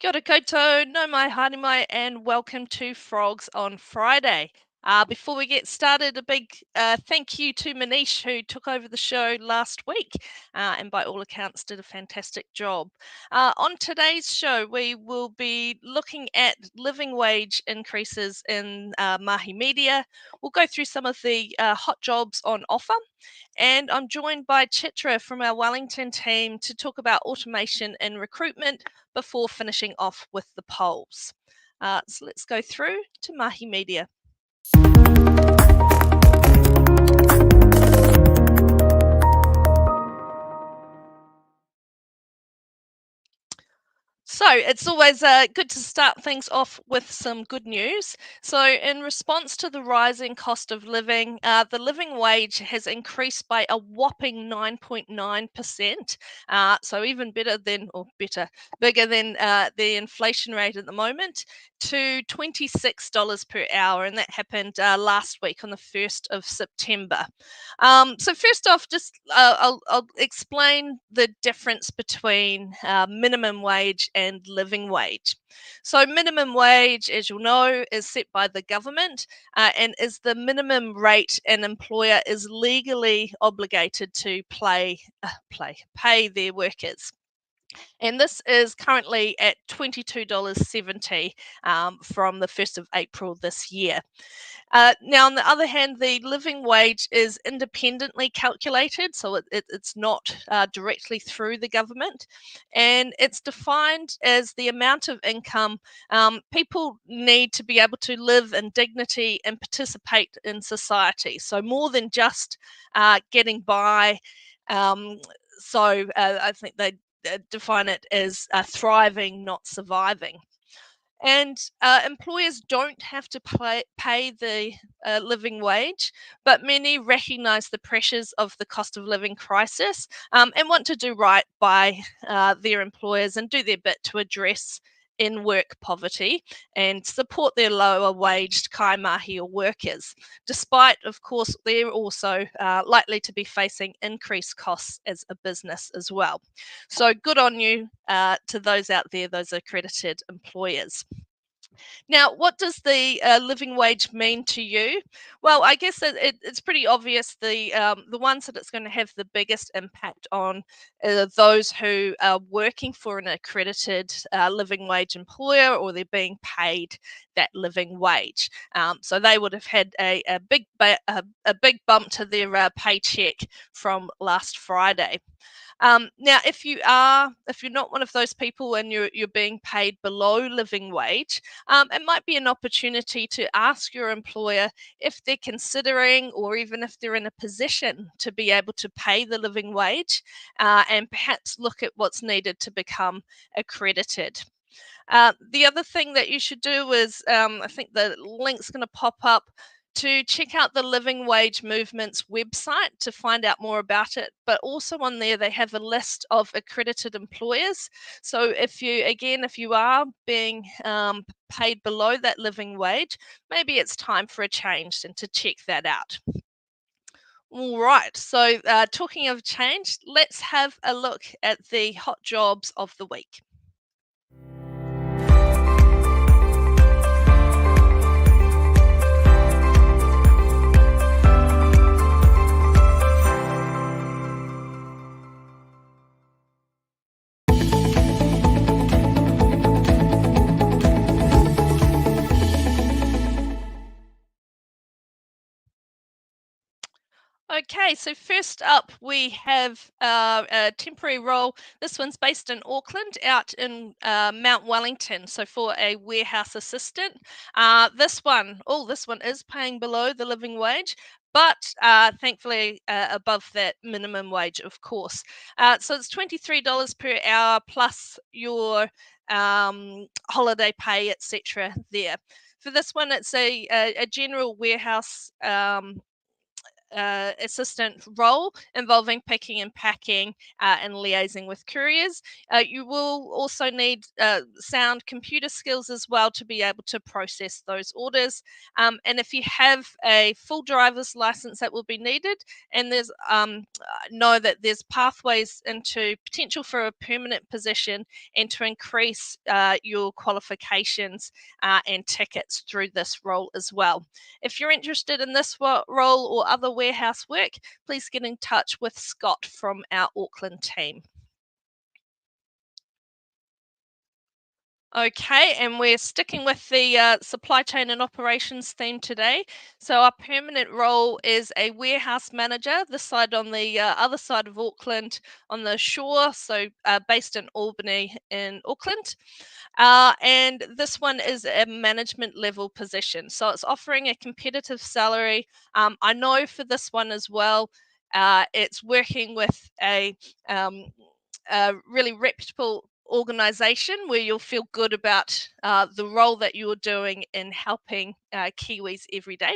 Kia ora koutou, no mai haere mai, and welcome to Frogs on Friday. Before we get started, a big thank you to Manish, who took over the show last week and by all accounts did a fantastic job. On today's show, we will be looking at living wage increases in mahi media. We'll go through some of the hot jobs on offer. And I'm joined by Chitra from our Wellington team to talk about automation and recruitment before finishing off with the polls. So let's go through to Mahi Media. So it's always good to start things off with some good news. So in response to the rising cost of living, the living wage has increased by a whopping 9.9%. So even better than, or better, bigger than the inflation rate at the moment, to $26 per hour. And that happened last week on the 1st of September. So first off, just I'll explain the difference between minimum wage and living wage. So minimum wage, as you'll know, is set by the government and is the minimum rate an employer is legally obligated to pay their workers. And this is currently at $22.70 from the 1st of April this year. Now, on the other hand, the living wage is independently calculated, so it's not directly through the government, and it's defined as the amount of income people need to be able to live in dignity and participate in society. So more than just getting by. I think they define it as thriving, not surviving. And employers don't have to pay the living wage, but many recognize the pressures of the cost of living crisis and want to do right by their employers and do their bit to address in work poverty and support their lower waged kaimahi or workers, despite, of course, they're also likely to be facing increased costs as a business as well. So good on you to those out there, those accredited employers. Now, what does the living wage mean to you? Well, I guess it's pretty obvious. The ones that it's going to have the biggest impact on are those who are working for an accredited living wage employer, or they're being paid that living wage. So they would have had a big bump to their paycheck from last Friday. Now, if you're not one of those people and you're being paid below living wage, it might be an opportunity to ask your employer if they're considering, or even if they're in a position to be able to pay the living wage, and perhaps look at what's needed to become accredited. The other thing that you should do is, I think the link's going to pop up, to check out the Living Wage Movement's website to find out more about it. But also on there, they have a list of accredited employers. So if you are being paid below that living wage, maybe it's time for a change and to check that out. All right, so talking of change, let's have a look at the hot jobs of the week. Okay, so first up we have a temporary role. This one's based in Auckland, out in Mount Wellington. So for a warehouse assistant, this one is paying below the living wage, but thankfully above that minimum wage, of course. So it's $23 per hour plus your holiday pay, etc. There. For this one, it's a general warehouse assistant role involving picking and packing and liaising with couriers. You will also need sound computer skills as well to be able to process those orders. And if you have a full driver's license, that will be needed. And there's know that there's pathways into potential for a permanent position and to increase your qualifications and tickets through this role as well. If you're interested in this role or other warehouse work, please get in touch with Scott from our Auckland team. Okay, and we're sticking with the supply chain and operations theme today. So our permanent role is a warehouse manager, this side on the other side of Auckland on the shore, so based in Albany in Auckland. And this one is a management level position. So it's offering a competitive salary. I know for this one as well, it's working with a really reputable organization where you'll feel good about the role that you're doing in helping Kiwis every day.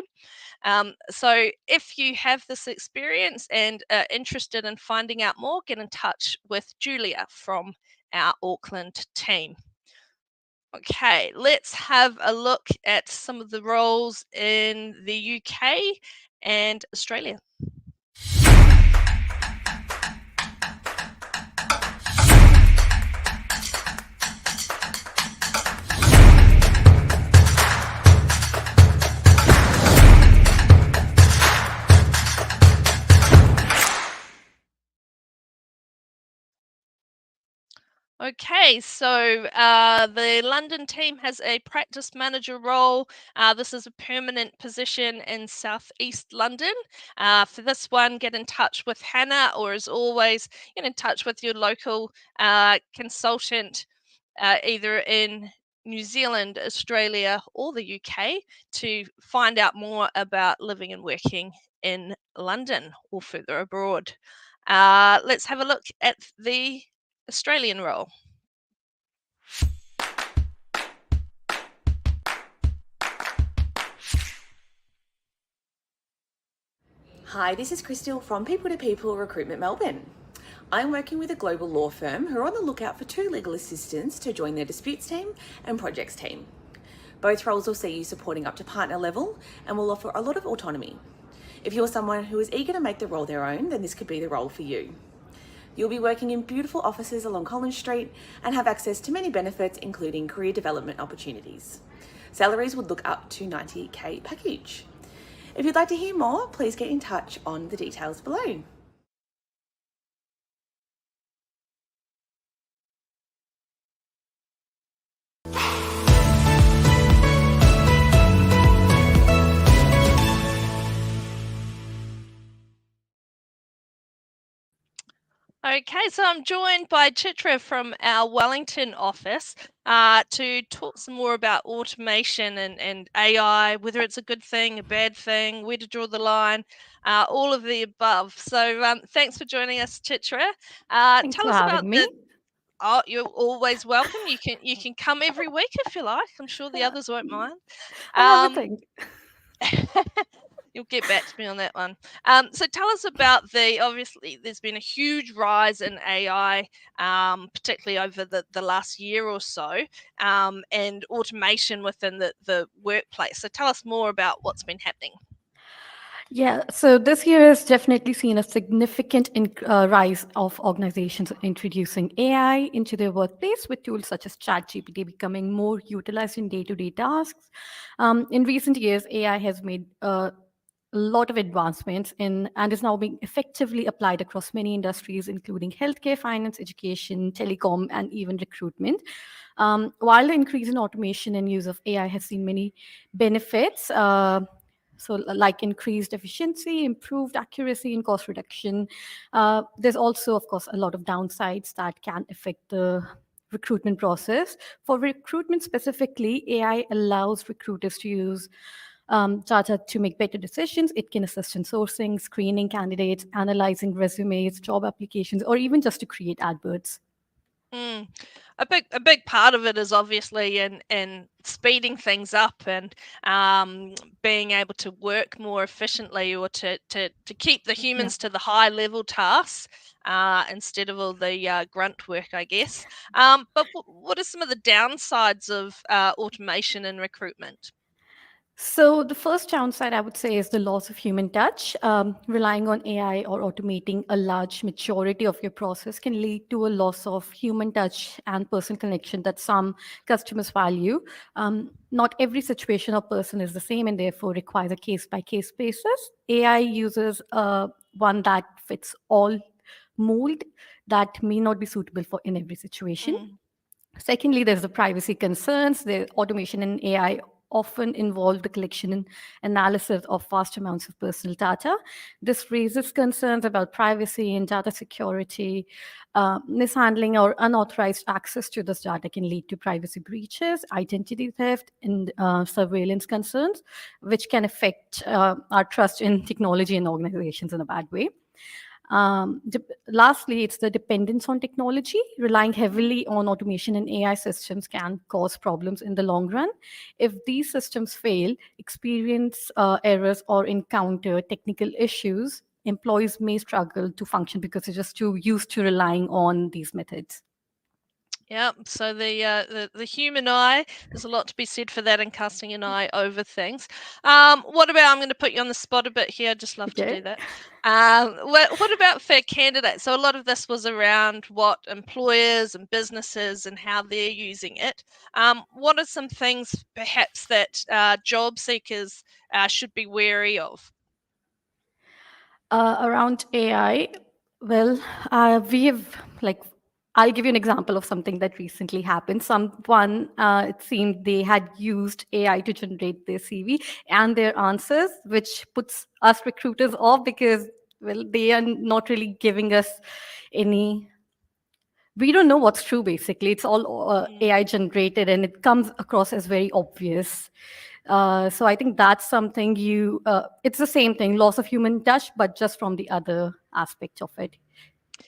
So if you have this experience and are interested in finding out more, get in touch with Julia from our Auckland team. Okay, let's have a look at some of the roles in the UK and Australia. Okay, so the London team has a practice manager role. This is a permanent position in southeast London. For this one, get in touch with Hannah, or as always, get in touch with your local consultant, either in New Zealand, Australia, or the UK, to find out more about living and working in London or further abroad. Let's have a look at the Australian role. Hi, this is Crystal from People to People Recruitment Melbourne. I'm working with a global law firm who are on the lookout for 2 legal assistants to join their disputes team and projects team. Both roles will see you supporting up to partner level and will offer a lot of autonomy. If you're someone who is eager to make the role their own, then this could be the role for you. You'll be working in beautiful offices along Collins Street and have access to many benefits, including career development opportunities. Salaries would look up to 90k package. If you'd like to hear more, please get in touch on the details below. Okay, so I'm joined by Chitra from our Wellington office to talk some more about automation and AI, whether it's a good thing, a bad thing, where to draw the line, all of the above. So thanks for joining us, Chitra. Thanks Tell for us about having me. Oh, you're always welcome. You can come every week if you like. I'm sure the others won't mind. I'll have a think. You'll get back to me on that one. So tell us about obviously there's been a huge rise in AI, particularly over the last year or so, and automation within the workplace. So tell us more about what's been happening. Yeah, so this year has definitely seen a significant rise of organizations introducing AI into their workplace, with tools such as ChatGPT becoming more utilized in day-to-day tasks. In recent years, AI has made a lot of advancements and is now being effectively applied across many industries, including healthcare, finance, education, telecom, and even recruitment. While the increase in automation and use of AI has seen many benefits, so like increased efficiency, improved accuracy, and cost reduction, there's also, of course, a lot of downsides that can affect the recruitment process. For recruitment specifically, AI allows recruiters to use data to make better decisions. It can assist in sourcing, screening candidates, analyzing resumes, job applications, or even just to create adverts. Mm. A big part of it is obviously in speeding things up and being able to work more efficiently, or to keep the Yeah. humans to the high level tasks instead of all the grunt work, I guess. But what are some of the downsides of automation in recruitment? So the first downside I would say is the loss of human touch. Relying on AI or automating a large majority of your process can lead to a loss of human touch and personal connection that some customers value. Not every situation or person is the same and therefore requires a case by case basis. AI uses one that fits all mold that may not be suitable for in every situation. Mm. Secondly, there's the privacy concerns. The automation and AI often involve the collection and analysis of vast amounts of personal data. This raises concerns about privacy and data security. Mishandling or unauthorized access to this data can lead to privacy breaches, identity theft, and surveillance concerns, which can affect our trust in technology and organizations in a bad way. Lastly, it's the dependence on technology. Relying heavily on automation and AI systems can cause problems in the long run. If these systems fail, experience errors, or encounter technical issues, employees may struggle to function because they're just too used to relying on these methods. Yeah, so the human eye, there's a lot to be said for that and casting an eye over things. What about, I'm going to put you on the spot a bit here. I just love to Okay. do that. What about for candidates? So a lot of this was around what employers and businesses and how they're using it. What are some things perhaps that job seekers should be wary of? Around AI, well, we have like I'll give you an example of something that recently happened. Someone, it seemed they had used AI to generate their CV and their answers, which puts us recruiters off because, well, they are not really giving us any. We don't know what's true. Basically, it's all Mm. AI generated, and it comes across as very obvious. So I think that's something it's the same thing, loss of human touch, but just from the other aspect of it.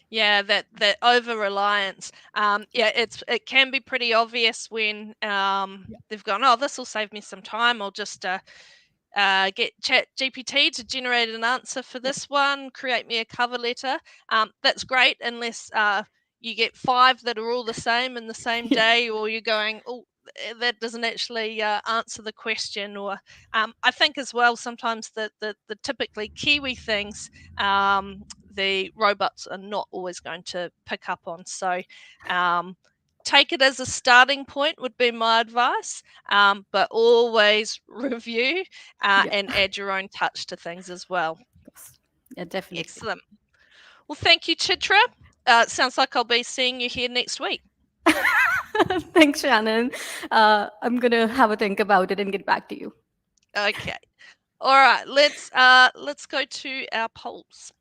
Yeah, that over reliance. Yeah, it can be pretty obvious when they've gone, oh, this will save me some time. I'll just get Chat GPT to generate an answer for Yeah. this one, create me a cover letter. That's great, unless you get 5 that are all the same in the same Yeah. day, or you're going, oh, that doesn't actually answer the question. Or I think as well, sometimes the typically Kiwi things, the robots are not always going to pick up on. So take it as a starting point would be my advice, but always review Yeah. and add your own touch to things as well. Of course. Yeah, definitely. Excellent. Well, thank you, Chitra. Sounds like I'll be seeing you here next week. Thanks, Shannon. I'm gonna have a think about it and get back to you. Okay. All right. Let's go to our polls.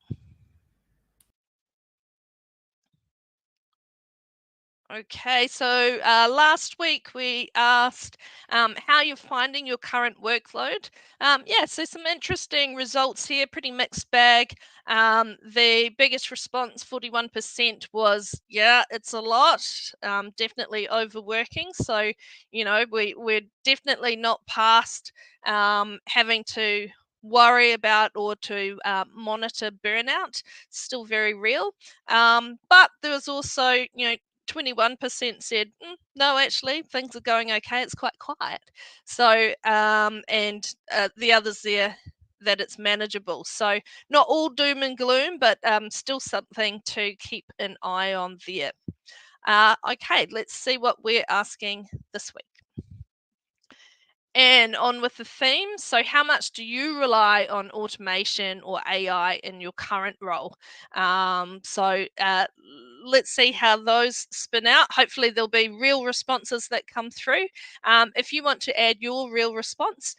Okay, so last week we asked how you're finding your current workload. Yeah, so some interesting results here, pretty mixed bag. The biggest response, 41%, was, yeah, it's a lot, definitely overworking. So, we're definitely not past having to worry about or to monitor burnout. Still very real. But there was also, 21% said, no, actually, things are going okay. It's quite quiet. So, and the others there, that it's manageable. So, not all doom and gloom, but still something to keep an eye on there. Okay, let's see what we're asking this week. And on with the theme. So, how much do you rely on automation or AI in your current role? So, let's see how those spin out. Hopefully, there'll be real responses that come through. If you want to add your real response,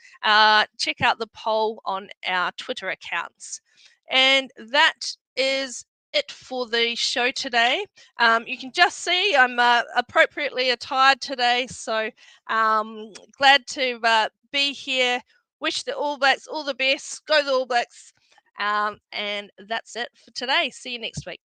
check out the poll on our Twitter accounts. And that is it for the show today. You can just see I'm appropriately attired today, so glad to be here. Wish the All Blacks all the best. Go the All Blacks. And that's it for today. See you next week.